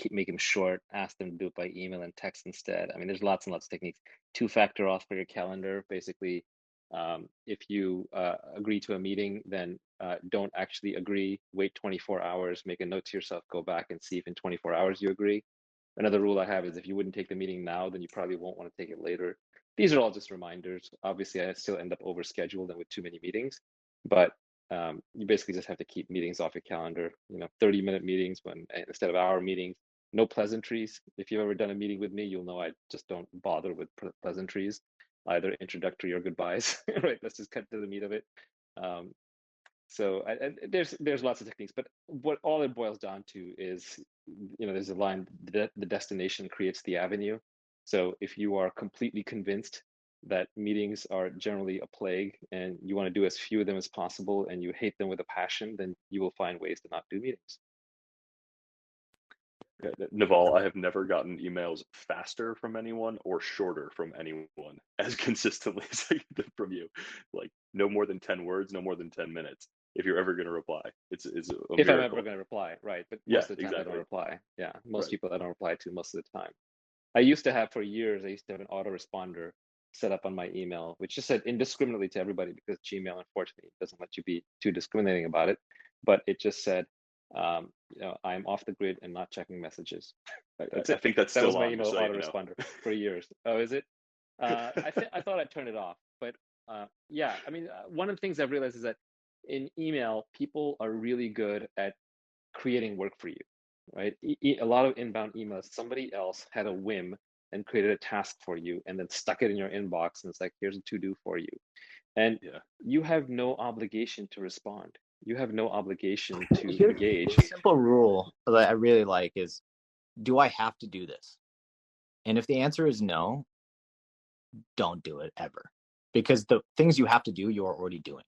make them short, ask them to do it by email and text instead. I mean, there's lots and lots of techniques. Two-factor auth for your calendar. Basically, if you agree to a meeting, then don't actually agree. Wait 24 hours, make a note to yourself, go back and see if in 24 hours you agree. Another rule I have is if you wouldn't take the meeting now, then you probably won't want to take it later. These are all just reminders. Obviously, I still end up overscheduled and with too many meetings, but you basically just have to keep meetings off your calendar. 30-minute meetings instead of hour meetings. No pleasantries. If you've ever done a meeting with me, you'll know I just don't bother with pleasantries, either introductory or goodbyes. Right? Let's just cut to the meat of it. So there's lots of techniques, but what all it boils down to is, there's a line: the destination creates the avenue. So if you are completely convinced that meetings are generally a plague and you want to do as few of them as possible and you hate them with a passion, then you will find ways to not do meetings. Naval, I have never gotten emails faster from anyone or shorter from anyone as consistently as I get them from you. Like no more than 10 words, no more than 10 minutes. If you're ever going to reply, it's a if miracle. I'm ever going to reply, right? But most of the time I don't reply. Yeah, most people I don't reply to most of the time. I used to have for years. I used to have an autoresponder set up on my email, which just said indiscriminately to everybody, because Gmail unfortunately doesn't let you be too discriminating about it. But it just said, I'm off the grid and not checking messages. I think that's still was my on, email autoresponder for years. Oh, is it? I thought I'd turn it off, but yeah. I mean, one of the things I've realized is that in email, people are really good at creating work for you, right? A lot of inbound emails, somebody else had a whim and created a task for you and then stuck it in your inbox, and it's like, here's a to-do for you. And you have no obligation to respond. You have no obligation to engage. A simple rule that I really like is, do I have to do this? And if the answer is no, don't do it ever. Because the things you have to do, you're already doing.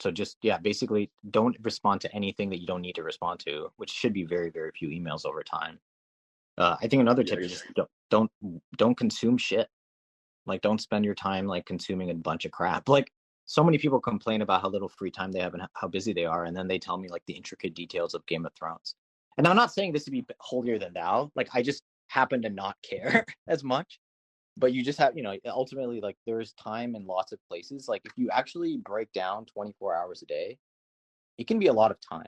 So just, basically don't respond to anything that you don't need to respond to, which should be very, very few emails over time. I think another tip is just don't consume shit. Like, don't spend your time like consuming a bunch of crap. Like, so many people complain about how little free time they have and how busy they are, and then they tell me like the intricate details of Game of Thrones. And I'm not saying this to be holier than thou. Like, I just happen to not care as much. But you just have, ultimately, like, there's time in lots of places. Like, if you actually break down 24 hours a day, it can be a lot of time.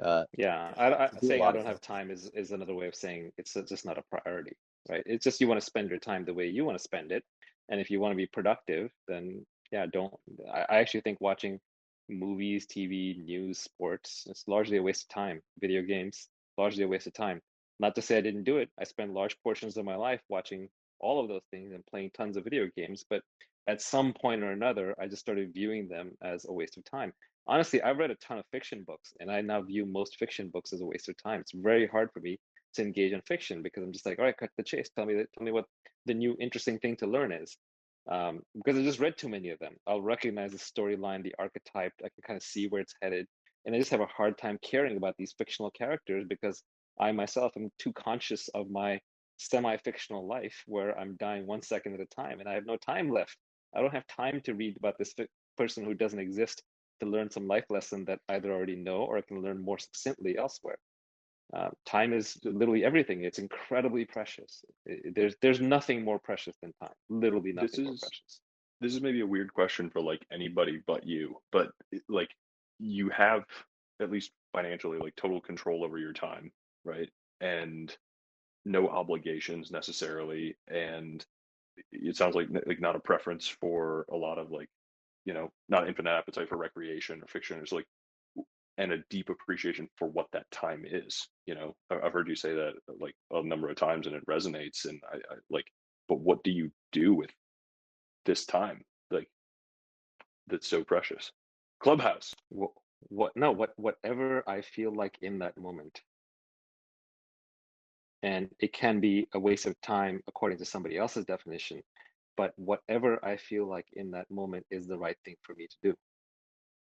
Saying I don't have time is another way of saying it's just not a priority, right? It's just you want to spend your time the way you want to spend it, and if you want to be productive, then don't. I actually think watching movies, TV, news, sports, it's largely a waste of time. Video games, largely a waste of time. Not to say I didn't do it. I spent large portions of my life watching all of those things and playing tons of video games, but at some point or another, I just started viewing them as a waste of time. Honestly, I've read a ton of fiction books, and I now view most fiction books as a waste of time. It's very hard for me to engage in fiction because I'm just like, all right, cut the chase. Tell me what the new interesting thing to learn is. Because I just read too many of them. I'll recognize the storyline, the archetype. I can kind of see where it's headed, and I just have a hard time caring about these fictional characters because I myself am too conscious of my semi-fictional life where I'm dying 1 second at a time, and I have no time left. I don't have time to read about this person who doesn't exist to learn some life lesson that I either already know or I can learn more succinctly elsewhere. Time is literally everything. It's incredibly precious. There's nothing more precious than time. Literally nothing more precious. This is maybe a weird question for like anybody but you, but like you have, at least financially, like total control over your time, right? And no obligations necessarily, and it sounds like not a preference for a lot of like, not infinite appetite for recreation or fiction. It's like, and a deep appreciation for what that time is. I've heard you say that like a number of times, and it resonates. And I like, but what do you do with this time, like, that's so precious? Clubhouse. Whatever I feel like in that moment. And it can be a waste of time according to somebody else's definition, but whatever I feel like in that moment is the right thing for me to do.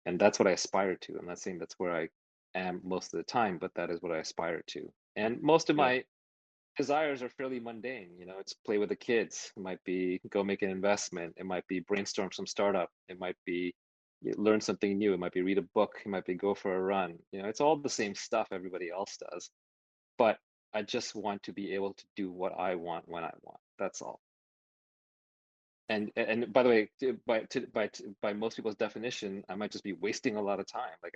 And that's what I aspire to. I'm not saying that's where I am most of the time, but that is what I aspire to. And most of my desires are fairly mundane. It's play with the kids. It might be go make an investment. It might be brainstorm some startup. It might be, You learn something new. It might be read a book. It might be go for a run. It's all the same stuff everybody else does. But I just want to be able to do what I want when I want. That's all. And by the way, by most people's definition, I might just be wasting a lot of time. Like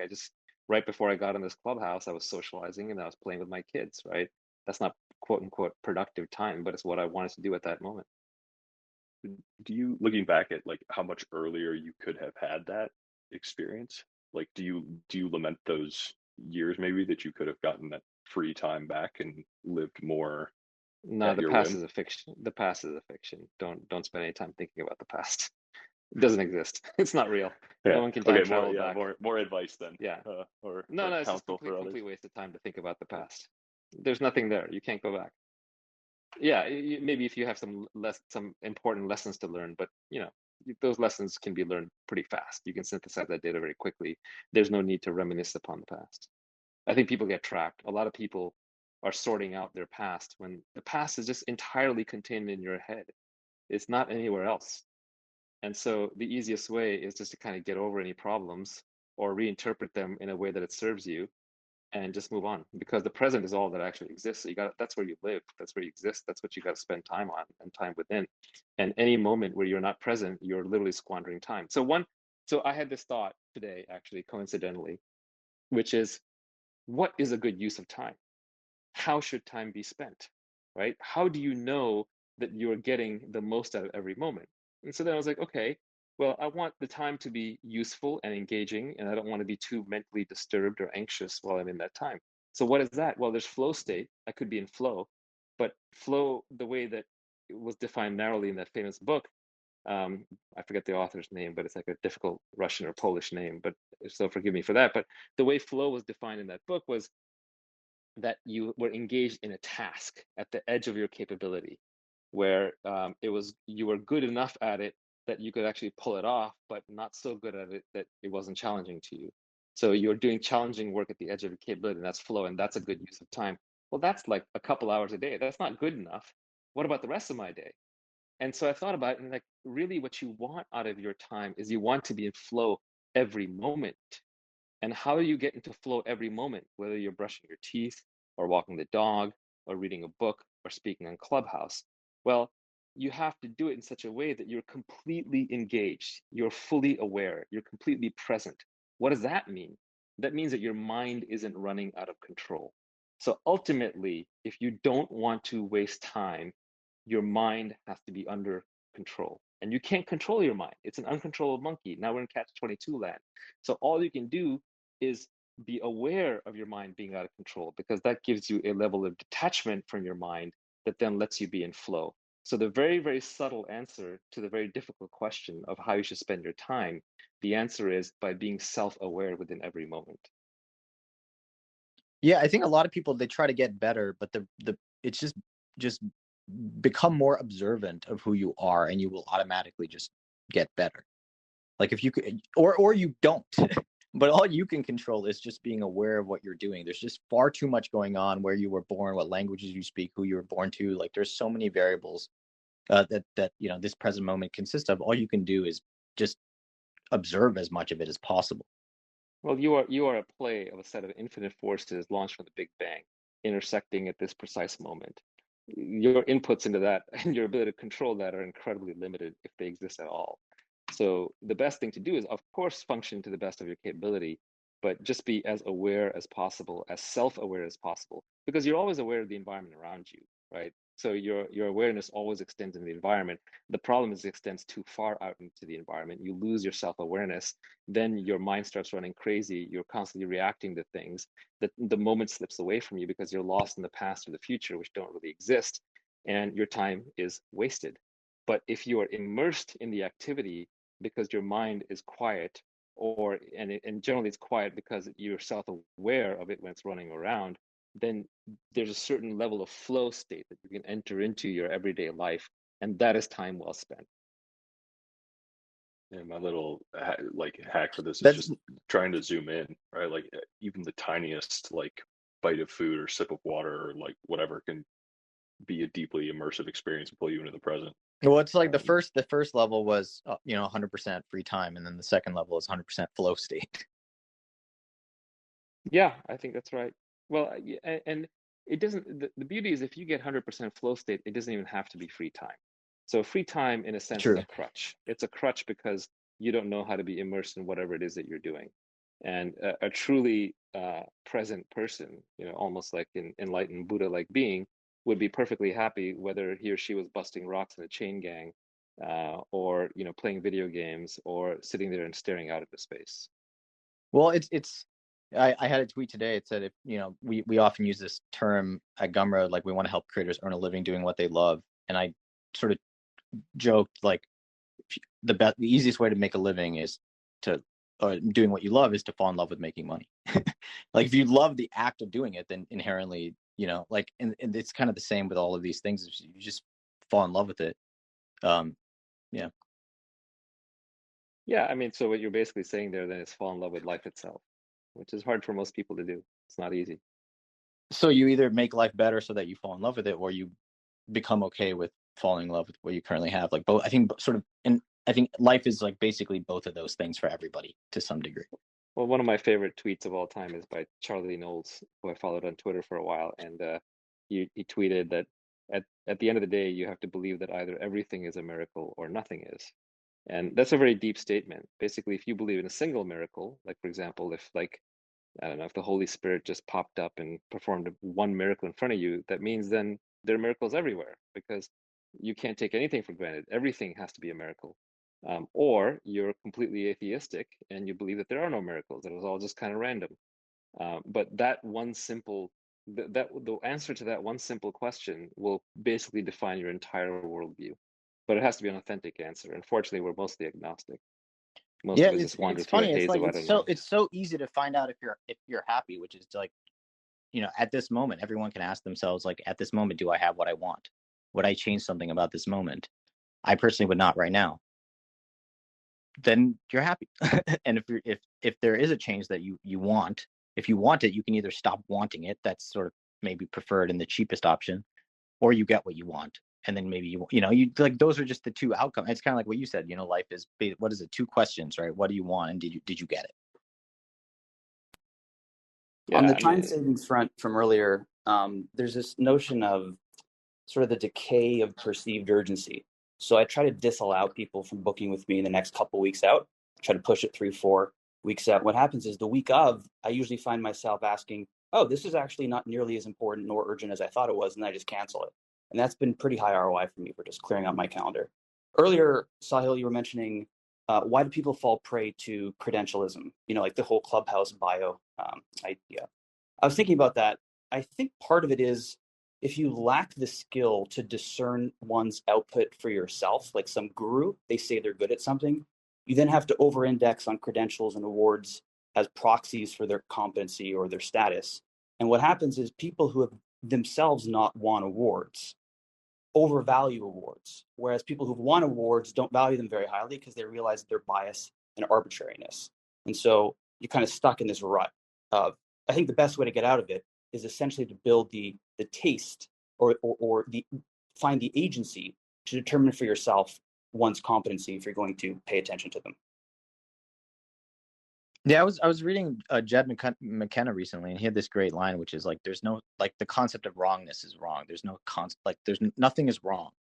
right before I got in this Clubhouse, I was socializing and I was playing with my kids, right? That's not quote unquote productive time, but it's what I wanted to do at that moment. Do you, looking back at like how much earlier you could have had that experience, like do you lament those years maybe that you could have gotten that free time back and lived more No, at the your past whim? is a fiction. The past is a fiction. Don't spend any time thinking about the past. It doesn't exist. It's not real. Yeah. No one can time Okay. travel back. More advice then. Yeah. Or No, it's just counsel for others. complete waste of time to think about the past. There's nothing there. You can't go back. Yeah, maybe if you have some important lessons to learn, but those lessons can be learned pretty fast. You can synthesize that data very quickly. There's no need to reminisce upon the past. I think people get trapped. A lot of people are sorting out their past when the past is just entirely contained in your head. It's not anywhere else. And so the easiest way is just to kind of get over any problems or reinterpret them in a way that it serves you and just move on, because the present is all that actually exists. So that's where you live, that's where you exist, that's what you got to spend time on and time within. And any moment where you're not present, you're literally squandering time. So I had this thought today, actually, coincidentally, which is, what is a good use of time? How should time be spent, right? How do you know that you're getting the most out of every moment? And so then I was like, okay, well, I want the time to be useful and engaging, and I don't want to be too mentally disturbed or anxious while I'm in that time. So what is that? Well, there's flow state. I could be in flow, but flow, the way that it was defined narrowly in that famous book, I forget the author's name, but it's like a difficult Russian or Polish name, but so forgive me for that. But the way flow was defined in that book was that you were engaged in a task at the edge of your capability, where you were good enough at it that you could actually pull it off, but not so good at it that it wasn't challenging to you. So you're doing challenging work at the edge of your capability, and that's flow, and that's a good use of time. Well, that's like a couple hours a day. That's not good enough. What about the rest of my day? And so I thought about it, and like, really what you want out of your time is you want to be in flow every moment. And how do you get into flow every moment, whether you're brushing your teeth or walking the dog or reading a book or speaking on Clubhouse? Well, you have to do it in such a way that you're completely engaged, you're fully aware, you're completely present. What does that mean? That means that your mind isn't running out of control. So ultimately, if you don't want to waste time, your mind has to be under control. And you can't control your mind. It's an uncontrollable monkey. Now we're in catch-22 land. So all you can do is be aware of your mind being out of control, because that gives you a level of detachment from your mind that then lets you be in flow. So the very, very subtle answer to the very difficult question of how you should spend your time, the answer is by being self-aware within every moment. Yeah, I think a lot of people, they try to get better, but it's just become more observant of who you are, and you will automatically just get better. Like if you could, or you don't, but all you can control is just being aware of what you're doing. There's just far too much going on, where you were born, what languages you speak, who you were born to. Like there's so many variables that this present moment consists of. All you can do is just observe as much of it as possible. Well, you are a play of a set of infinite forces launched from the Big Bang, intersecting at this precise moment. Your inputs into that and your ability to control that are incredibly limited, if they exist at all. So the best thing to do is, of course, function to the best of your capability, but just be as aware as possible, as self-aware as possible, because you're always aware of the environment around you, right? So your awareness always extends in the environment. The problem is it extends too far out into the environment. You lose your self-awareness, then your mind starts running crazy. You're constantly reacting to things. The moment slips away from you because you're lost in the past or the future, which don't really exist, and your time is wasted. But if you are immersed in the activity because your mind is quiet, and generally it's quiet because you're self-aware of it when it's running around, then there's a certain level of flow state that you can enter into your everyday life, and that is time well spent. And my little hack for this is just trying to zoom in, right? Like even the tiniest like bite of food or sip of water or like whatever can be a deeply immersive experience and pull you into the present. Well, it's like the first level was 100% free time, and then the second level is 100% flow state. Yeah, I think that's right. Well, and it doesn't, the beauty is if you get 100% flow state, it doesn't even have to be free time. So free time, in a sense, is True. a crutch. It's a crutch because you don't know how to be immersed in whatever it is that you're doing. And a truly present person, almost like an enlightened Buddha-like being, would be perfectly happy whether he or she was busting rocks in a chain gang, or playing video games, or sitting there and staring out into space. Well, I had a tweet today. It said, if we often use this term at Gumroad, like we want to help creators earn a living doing what they love, and I sort of joked like the easiest way to make a living is to doing what you love is to fall in love with making money. Like if you love the act of doing it, then inherently, like, and it's kind of the same with all of these things. If you just fall in love with it. Yeah. Yeah, I mean, so what you're basically saying there then is fall in love with life itself, which is hard for most people to do. It's not easy. So you either make life better so that you fall in love with it, or you become okay with falling in love with what you currently have. Like both, I think sort of, and I think life is like basically both of those things for everybody to some degree. Well, one of my favorite tweets of all time is by Charlie Knowles, who I followed on Twitter for a while, and he tweeted that at the end of the day, you have to believe that either everything is a miracle or nothing is. And that's a very deep statement. Basically, if you believe in a single miracle, like for example, if I don't know, if the Holy Spirit just popped up and performed one miracle in front of you, that means then there are miracles everywhere because you can't take anything for granted. Everything has to be a miracle. Or you're completely atheistic and you believe that there are no miracles, that it was all just kind of random. But that one simple, the answer to that one simple question will basically define your entire worldview. But it has to be an authentic answer. Unfortunately, we're mostly agnostic. Most Yeah, of us just wander it's through a funny. It's haze like of I don't know. it's so easy to find out if you're happy, which is like, at this moment, everyone can ask themselves, like, at this moment, do I have what I want? Would I change something about this moment? I personally would not right now. Then you're happy. And if there is a change that you want, if you want it, you can either stop wanting it. That's sort of maybe preferred and the cheapest option, or you get what you want. And then maybe you like, those are just the two outcomes. It's kind of like what you said, life is, what is it? Two questions, right? What do you want? And did you get it? On Yeah, the I time mean, savings front from earlier, there's this notion of sort of the decay of perceived urgency. So I try to disallow people from booking with me in the next couple weeks out. Try to push it 3-4 weeks out. What happens is the week of, I usually find myself asking, "Oh, this is actually not nearly as important nor urgent as I thought it was," and I just cancel it. And that's been pretty high ROI for me for just clearing out my calendar. Earlier, Sahil, you were mentioning why do people fall prey to credentialism? Like the whole Clubhouse bio idea. I was thinking about that. I think part of it is if you lack the skill to discern one's output for yourself, like some guru, they say they're good at something, you then have to over index on credentials and awards as proxies for their competency or their status. And what happens is people who have themselves not won awards overvalue awards, whereas people who've won awards don't value them very highly because they realize their bias and arbitrariness. And so you're kind of stuck in this rut of, I think the best way to get out of it is essentially to build the taste or the find the agency to determine for yourself one's competency if you're going to pay attention to them. Yeah, I was reading Jed McKenna recently, and he had this great line, which is like, there's no, like, the concept of wrongness is wrong. There's no concept, like, there's nothing is wrong.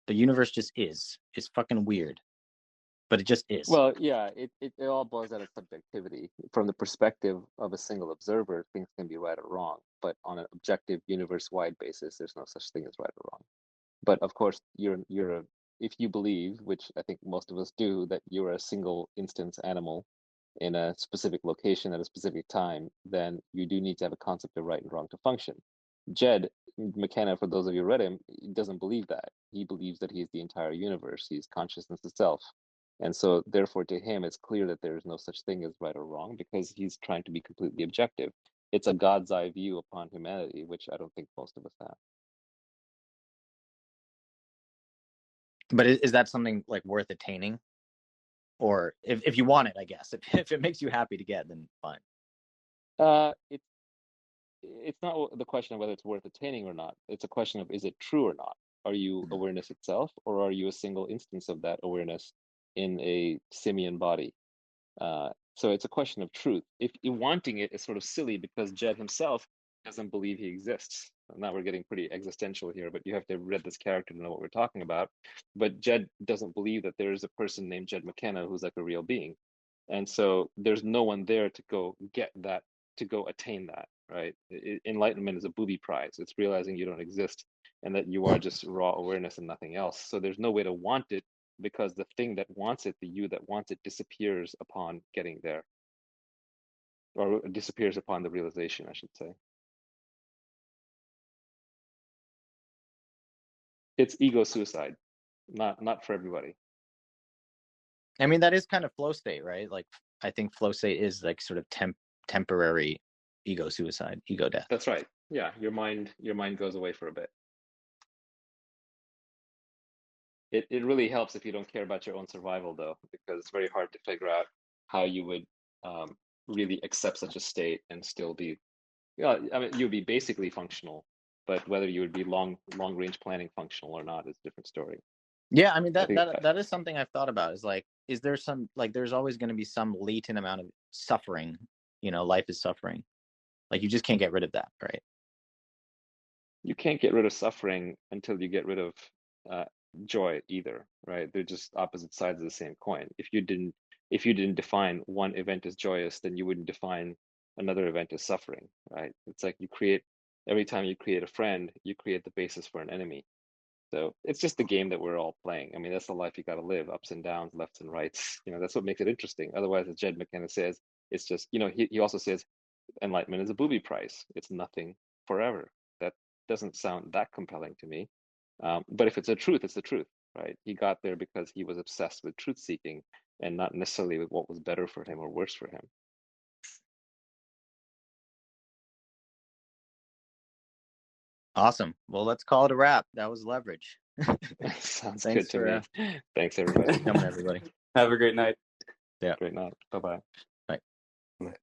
The universe just is. It's fucking weird, but it just is. well, yeah, it all boils down to subjectivity. From the perspective of a single observer, things can be right or wrong, but on an objective, universe-wide basis, there's no such thing as right or wrong. But of course, if you believe, which I think most of us do, that you're a single instance animal in a specific location at a specific time, then you do need to have a concept of right and wrong to function. Jed McKenna, for those of you who read him, he doesn't believe that. He believes that he's the entire universe. He's consciousness itself. And so therefore to him, it's clear that there is no such thing as right or wrong because he's trying to be completely objective. It's a God's eye view upon humanity, which I don't think most of us have. But is that something like worth attaining? Or if you want it, I guess. If it makes you happy to get, then fine. It's not the question of whether it's worth attaining or not. It's a question of, is it true or not? Are you awareness itself, or are you a single instance of that awareness in a simian body? So it's a question of truth. If wanting it is sort of silly because Jed himself doesn't believe he exists. Now we're getting pretty existential here, but you have to have read this character to know what we're talking about. But Jed doesn't believe that there is a person named Jed McKenna who's like a real being. And so there's no one there to go get that, to go attain that, right? Enlightenment is a booby prize. It's realizing you don't exist and that you are just raw awareness and nothing else. So there's no way to want it, because the thing that wants it, the you that wants it, disappears upon getting there, or disappears upon the realization, I should say. It's ego suicide, not for everybody. I mean, that is kind of flow state, right? Like, I think flow state is like sort of temporary ego suicide, ego death. That's right. Yeah, your mind goes away for a bit. It really helps if you don't care about your own survival, though, because it's very hard to figure out how you would really accept such a state and still be, I mean, you'd be basically functional, but whether you would be long range planning functional or not is a different story. Yeah, I mean, that is something I've thought about, is like, is there some, like, there's always going to be some latent amount of suffering, life is suffering. Like, you just can't get rid of that, right? You can't get rid of suffering until you get rid of joy either, right? They're just opposite sides of the same coin. If you didn't define one event as joyous, then you wouldn't define another event as suffering, right? It's like every time you create a friend, you create the basis for an enemy. So it's just the game that we're all playing. I mean, that's the life you got to live, ups and downs, lefts and rights. That's what makes it interesting. Otherwise, as Jed McKenna says, it's just, he also says enlightenment is a booby price. It's nothing forever. That doesn't sound that compelling to me. But if it's a truth, it's the truth, right? He got there because he was obsessed with truth seeking and not necessarily with what was better for him or worse for him. Awesome. Well, let's call it a wrap. That was Leverage. Sounds good to me. Thanks, everybody. Coming, everybody. Have a great night. Yeah. Great night. Bye-bye. Bye. Right.